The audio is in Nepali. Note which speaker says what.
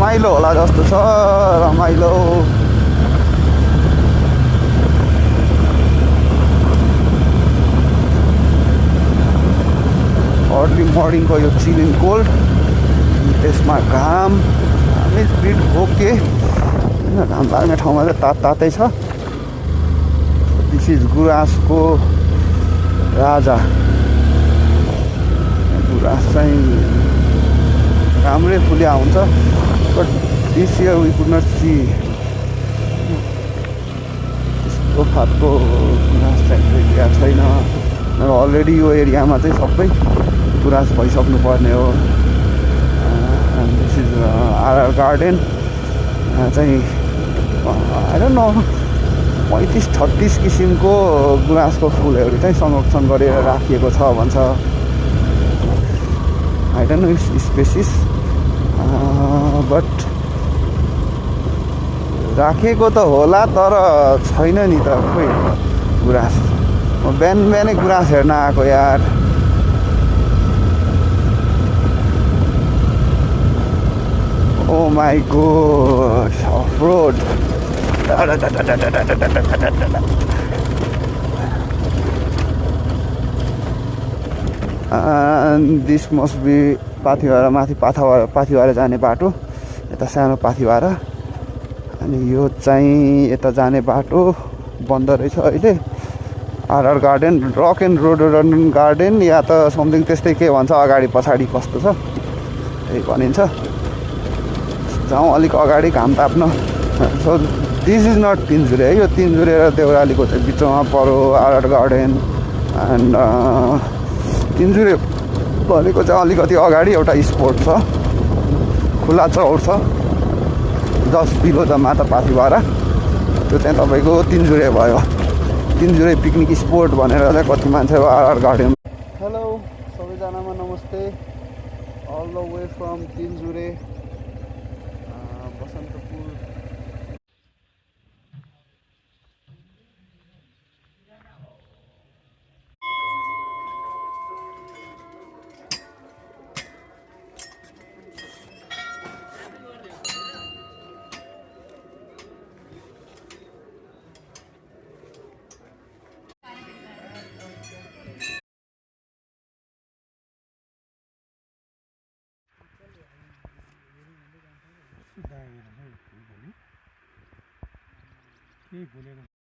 Speaker 1: रमाइलो होला जस्तो छ रमाइलो अर्ली मर्निङको यो चिलिङ कोल्ड त्यसमा घाम घामै स्पिड ओके घाम लाग्ने ठाउँमा चाहिँ तातै छ दिस इज गुराँसको राजा गुराँस चाहिँ राम्रै फुल्या हुन्छ but this year we could not see त्यस्तो खालको गुराँस चाहिँ देखिया छैन अलरेडी यो एरियामा चाहिँ सबै गुराँस भइसक्नु पर्ने हो दिस इज आरआर गार्डन चाहिँ आई डोन्ट नो 35-36 किसिमको गुराँसको फुलहरू चाहिँ संरक्षण गरेर राखिएको छ भन्छ I don't know it's species but राखेको त होला तर छैन नि त खोइ गुराँस म बिहान बिहानै गुराँस हेर्न आएको यार oh my god off road this must be Pathibhara माथि पाथिभरा जाने बाटो यता सानो पाथिभरा अनि यो चाहिँ यता जाने बाटो बन्द रहेछ अहिले RR garden rock and rhododendron garden या त समथिङ त्यस्तै के भन्छ अगाडि पछाडि कस्तो छ त्यही भनिन्छ जाउँ अलिक अगाडि घाम ताप्न सो दिस इज नट तिनजुरे है यो तिनजुरे र देउरालीको चाहिँ बिचमा पऱ्यो आरआर गार्डन एन्ड तिनजुरे भनेको चाहिँ अलिकति अगाडि एउटा स्पोट छ खुला चौर छ जस्ट बिलो द माता पाथिभरा त्यो चाहिँ तपाईँको तिनजुरे भयो तिनजुरे पिकनिक स्पोट भनेर चाहिँ कति मान्छेहरू आरआर गार्डन हेलो सबैजनामा नमस्ते all the way from Tinjure Basantapur
Speaker 2: केही भुलेको